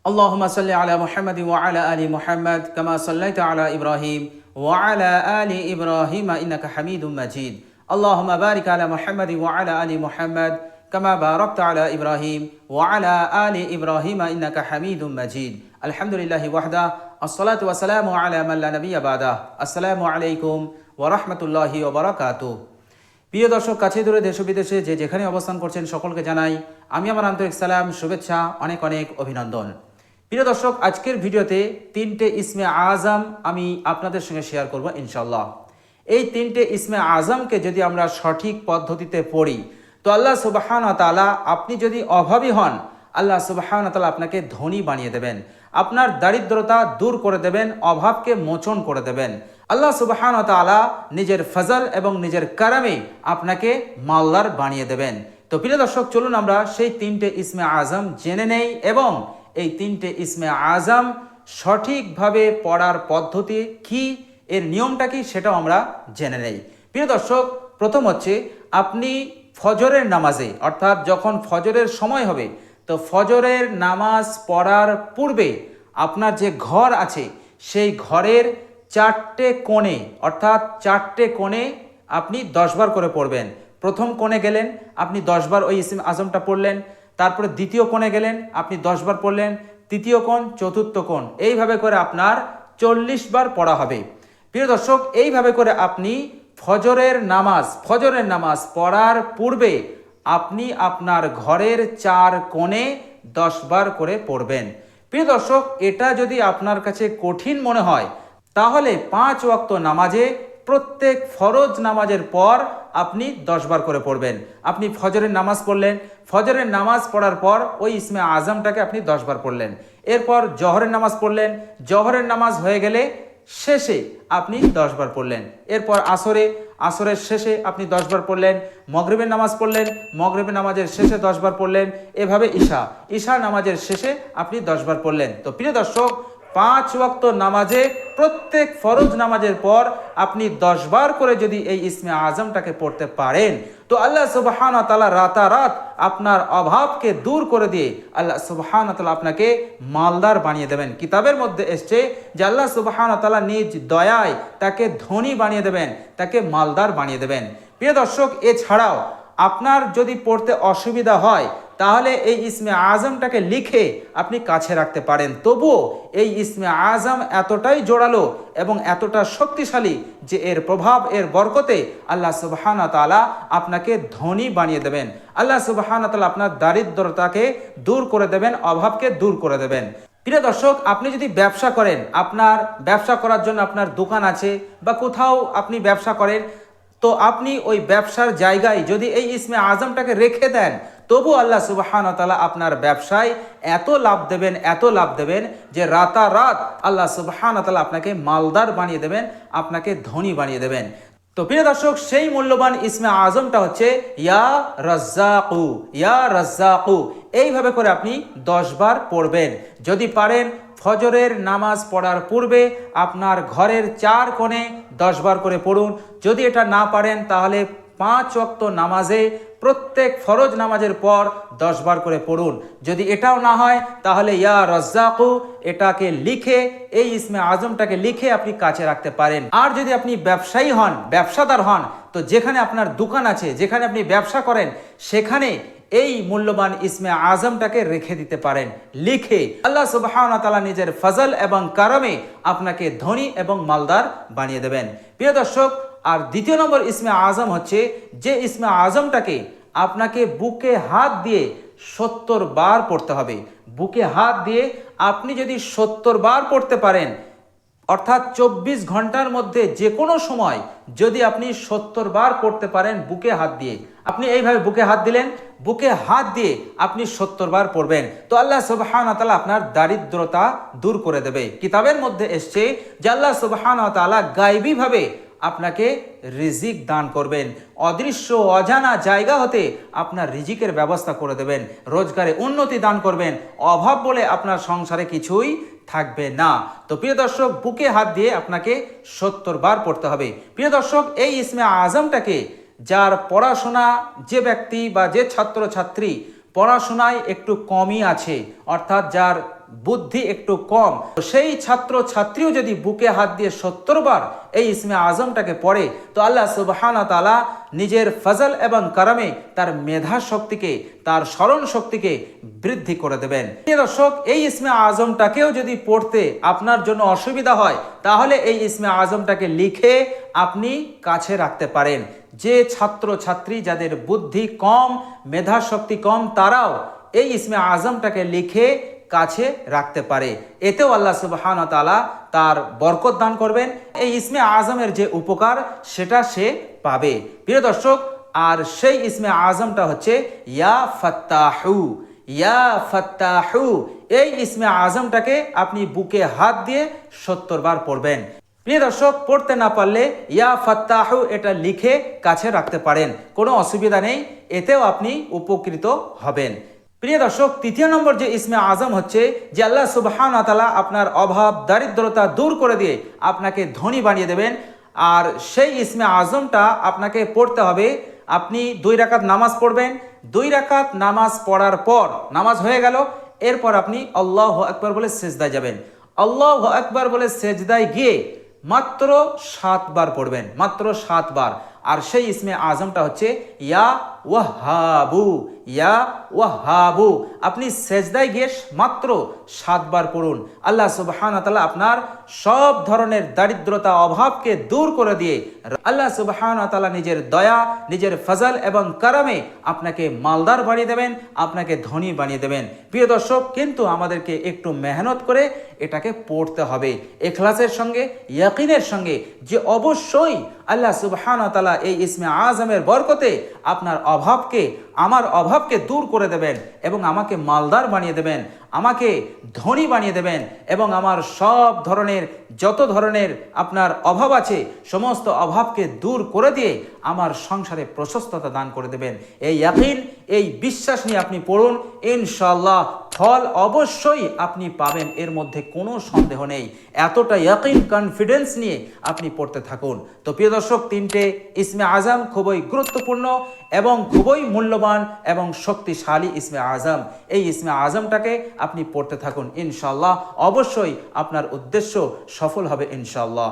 اللهم صل على محمد وعلى آل محمد كما صليت على إبراهيم وعلى آل إبراهيم إنك حميد مجيد اللهم بارك على محمد وعلى آل محمد كما باركت على إبراهيم وعلى آل إبراهيم إنك حميد مجيد الحمد لله وحده الصلاة والسلام على من لا نبي بعده السلام عليكم ورحمة الله وبركاته। প্রিয় দর্শক, কাছে দূরে দেশ ও বিদেশে যে যেখানে অবস্থান করছেন সকলকে জানাই আমি আমার আন্তরিক সালাম, শুভেচ্ছা, অনেক অনেক অভিনন্দন। প্রিয় দর্শক, আজকের ভিডিওতে তিনটে ইসমে আজম আমি আপনাদের সঙ্গে শেয়ার করব ইনশাল্লাহ। এই তিনটে ইসমে আজমকে যদি আমরা সঠিক পদ্ধতিতে পড়ি তো আল্লাহ সুবহানাহু ওয়া তাআলা, আপনি যদি অভাবী হন আল্লাহ সুবহানাহু ওয়া তাআলা আপনাকে ধনী বানিয়ে দেবেন, আপনার দারিদ্রতা দূর করে দেবেন, অভাবকে মোচন করে দেবেন। আল্লাহ সুবহানাহু ওয়া তাআলা নিজের ফজল এবং নিজের কারামে আপনাকে মালদার বানিয়ে দেবেন। তো প্রিয় দর্শক, চলুন আমরা সেই তিনটে ইসমে আজম জেনে নেই এবং এই তিনটে ইসমে আজম সঠিকভাবে পড়ার পদ্ধতি কি, এর নিয়মটা কি, সেটাও আমরা জেনে নেই। প্রিয় দর্শক, প্রথম হচ্ছে আপনি ফজরের নামাজে, অর্থাৎ যখন ফজরের সময় হবে তো ফজরের নামাজ পড়ার পূর্বে আপনার যে ঘর আছে সেই ঘরের চারটে কোণে, অর্থাৎ চারটে কোণে আপনি 10 বার করে পড়বেন। প্রথম কোণে গেলেন আপনি 10 বার ওই ইসমে আজমটা পড়লেন, তারপরে দ্বিতীয় কোণে গেলেন আপনি 10 বার পড়লেন, তৃতীয় কোণ, চতুর্থ কোণ, এইভাবে করে আপনার 40 বার পড়া হবে। প্রিয় দর্শক, এইভাবে করে আপনি ফজরের নামাজ পড়ার পূর্বে আপনি আপনার ঘরের 4 কোণে 10 বার করে পড়বেন। প্রিয় দর্শক, এটা যদি আপনার কাছে কঠিন মনে হয় তাহলে 5 ওয়াক্ত নামাজে প্রত্যেক ফরজ নামাজের পর আপনি 10 বার করে পড়বেন। আপনি ফজরের নামাজ পড়লেন, ফজরের নামাজ পড়ার পর ওই ইসমে আজমটাকে আপনি 10 বার পড়লেন। এরপর জহরের নামাজ পড়লেন, জহরের নামাজ হয়ে গেলে শেষে আপনি 10 বার পড়লেন। এরপর আসরের শেষে আপনি 10 বার পড়লেন। মগরিবের নামাজ পড়লেন, মগরিবের নামাজের শেষে 10 বার পড়লেন। এভাবে ঈশা নামাজের শেষে আপনি 10 বার পড়লেন। তো প্রিয় দর্শক, 5 ওয়াক্ত নামাজে প্রত্যেক ফরজ নামাজের পর আপনি 10 বার করে যদি এই ইসমে আজমটাকে পড়তে পারেন তো আল্লাহ সুবহানাহু ওয়া তাআলা রাতারাত আপনার অভাবকে দূর করে দিয়ে আল্লাহ সুবহানাহু ওয়া তাআলা আপনাকে মালদার বানিয়ে দেবেন। কিতাবের মধ্যে এসছে যে আল্লাহ সুবহানাহু ওয়া তাআলা নিজ দয়ায় তাকে ধনী বানিয়ে দেবেন, তাকে মালদার বানিয়ে দেবেন। প্রিয় দর্শক, এছাড়াও আপনার যদি পড়তে অসুবিধা হয় তাহলে এই ইসমে আজমটাকে লিখে আপনি কাছে রাখতে পারেন। তবুও এই ইসমে আজম এতটাই জোরালো এবং এতটা শক্তিশালী যে এর প্রভাব, এর বরকতে আল্লাহ সুবহানাহু ওয়া তাআলা আপনাকে ধনী বানিয়ে দেবেন। আল্লাহ সুবহানাহু ওয়া তাআলা আপনার দারিদ্রতাকে দূর করে দেবেন, অভাবকে দূর করে দেবেন। প্রিয় দর্শক, আপনি যদি ব্যবসা করেন, আপনার ব্যবসা করার জন্য আপনার দোকান আছে বা কোথাও আপনি ব্যবসা করেন, তো আপনি ওই ব্যবসার জায়গায় যদি এই ইসমে আজমটাকে রেখে দেন তবু আল্লাহ সুবহানাহু ওয়া তাআলা আপনার ব্যবসায় এত লাভ দেবেন যে রাতারাত আল্লাহ সুবহানাহু ওয়া তাআলা আপনাকে মালদার বানিয়ে দেবেন, আপনাকে ধনী বানিয়ে দেবেন। তো প্রিয় দর্শক, সেই মূল্যবান ইসমে আজমটা হচ্ছে ইয়া রাজ্জাকু। এইভাবে করে আপনি 10 বার পড়বেন। যদি পারেন ফজরের নামাজ পড়ার পূর্বে আপনার ঘরের 4 কোণে 10 বার করে পড়ুন। যদি এটা না পারেন তাহলে 5 ওয়াক্ত নামাজে প্রত্যেক ফরজ নামাজের পর 10 বার করে পড়ুন। যদি এটাও না হয় তাহলে ইয়া রাজ্জাকু এটাকে লিখে, এই ইসমে আজমটাকে লিখে আপনি কাছে রাখতে পারেন। আর যদি আপনি ব্যবসায়ী হন, ব্যবসাদার হন, তো যেখানে আপনার দোকান আছে, যেখানে আপনি ব্যবসা করেন, সেখানে এই মূল্যবান ইসমে আজমটাকে রেখে দিতে পারেন লিখে। আল্লাহ সুবহানাহু ওয়া তাআলা নিজের ফজল এবং কারমে আপনাকে ধনী এবং মালদার বানিয়ে দেবেন। প্রিয় দর্শক, আর দ্বিতীয় নম্বর ইসমে আজম হচ্ছে যে ইসমে আজমটাকে আপনাকে বুকে হাত দিয়ে 70 বার পড়তে হবে। বুকে হাত দিয়ে আপনি যদি 70 বার পড়তে পারেন, অর্থাৎ 24 ঘন্টার মধ্যে যে কোনো সময় যদি আপনি 70 বার পড়তে পারেন বুকে হাত দিয়ে, আপনি এইভাবে বুকে হাত দিলেন, বুকে হাত দিয়ে আপনি 70 বার পড়বেন তো আল্লাহ সুবহানাহু ওয়া তাআলা আপনার দারিদ্রতা দূর করে দেবে। কিতাবের মধ্যে এসছে যে আল্লাহ সুবহানাহু ওয়া তাআলা গায়বীভাবে আপনাকে রিজিক দান করবেন, অদৃশ্য অজানা জায়গা হতে আপনার রিজিকের ব্যবস্থা করে দেবেন, রোজগারে উন্নতি দান করবেন, অভাব বলে আপনার সংসারে কিছুই থাকবে না। তো প্রিয় দর্শক, বুকে হাত দিয়ে আপনাকে 70 বার পড়তে হবে। প্রিয় দর্শক, এই ইসমে আজমটাকে যার পড়াশোনা, যে ব্যক্তি বা যে ছাত্র ছাত্রী পড়াশোনায় একটু কমই আছে, অর্থাৎ যার বুদ্ধি একটু কম, সেই ছাত্র ছাত্রীও যদি বুকে হাত দিয়ে 70 বার এই ইসমে আজমটাকে পড়ে, তো আল্লাহ সুবহানাহু ওয়া তাআলা নিজের ফজল এবং কারামে তার মেধা শক্তিকে, তার স্মরণ শক্তিকে বৃদ্ধি করে দেবেন। প্রিয় দর্শক, এই ইসমে আজমটাকেও যদি পড়তে আপনার জন্য অসুবিধা হয়, তাহলে এই ইসমে আজমটাকে লিখে আপনি কাছে রাখতে পারেন। যে ছাত্র ছাত্রী যাদের বুদ্ধি কম, মেধা শক্তি কম, তারাও এই ইসমে আজমটাকে লিখে কাছে রাখতে পারে। এতেও আল্লাহ সুবহানাহু ওয়া তাআলা তার বরকত দান করবেন। এই ইসমে আজমের যে উপকার সেটা সে পাবে। প্রিয় দর্শক, আর সেই ইসমে আজমটা হচ্ছে ইয়া ফাত্তাহু। ইয়া ফাত্তাহু, এই ইসমে আজমটাকে আপনি বুকে হাত দিয়ে 70 বার পড়বেন। প্রিয় দর্শক, পড়তে না পারলে ইয়া ফাত্তাহু এটা লিখে কাছে রাখতে পারেন, কোনো অসুবিধা নেই, এতেও আপনি উপকৃত হবেন। প্রিয় দর্শক, তৃতীয় নম্বর যে ইসমে আজম হচ্ছে যে আল্লাহ সুবহানাহু ওয়া তাআলা আপনার অভাব দারিদ্রতা দূর করে দিয়ে আপনাকে ধনী বানিয়ে দেবেন। আর সেই ইসমে আজমটা আপনাকে পড়তে হবে। আপনি 2 রাকাত নামাজ পড়বেন। 2 রাকাত নামাজ পড়ার পর, নামাজ হয়ে গেল, এরপর আপনি আল্লাহু আকবার বলে সিজদায় যাবেন। আল্লাহু আকবার বলে সিজদায় গিয়ে মাত্র 7 বার পড়বেন, মাত্র 7 বার। আর সেই ইসমে আজমটা হচ্ছে ইয়া ওয়াহাবু। ইয়া ওয়াহাবু আপনি সেজদায় গিয়ে মাত্র 7 বার পড়ুন। আল্লাহ সুবহানাহু ওয়া তাআলা আপনার সব ধরনের দারিদ্রতা অভাবকে দূর করে দিয়ে আল্লাহ সুবহানাহু ওয়া তাআলা নিজের দয়া, নিজের ফজল এবং কারামে আপনাকে মালদার বানিয়ে দেবেন, আপনাকে ধনী বানিয়ে দেবেন। প্রিয় দর্শক, কিন্তু আমাদেরকে একটু মেহনত করে এটাকে পড়তে হবে, ইখলাসের সঙ্গে, ইয়াকিনের সঙ্গে, যে অবশ্যই আল্লাহ সুবহানাহু ওয়া তাআলা এই ইসমে আজমের বরকতে আপনার অভাবকে, আমার অভাবকে দূর করে দেবেন এবং আমাকে মালদার বানিয়ে দেবেন, আমাকে ধনী বানিয়ে দেবেন এবং আমার সব ধরনের, যত ধরনের আপনার অভাব আছে সমস্ত অভাবকে দূর করে দিয়ে আমার সংসারে প্রশস্ততা দান করে দেবেন। এই ইয়াকিন, এই বিশ্বাস নিয়ে আপনি পড়ুন, ইনশাআল্লাহ ফল অবশ্যই আপনি পাবেন, এর মধ্যে কোনো সন্দেহ নেই। এতটা ইয়াকিন, কনফিডেন্স নিয়ে আপনি পড়তে থাকুন। তো প্রিয় দর্শক, 3টে ইসমে আজম খুবই গুরুত্বপূর্ণ এবং খুবই মূল্যবান এবং শক্তিশালী ইসমে আজম। এই ইসমে আজমটাকে আপনি পড়তে থাকুন, ইনশাআল্লাহ অবশ্যই আপনার উদ্দেশ্য সফল হবে ইনশাআল্লাহ।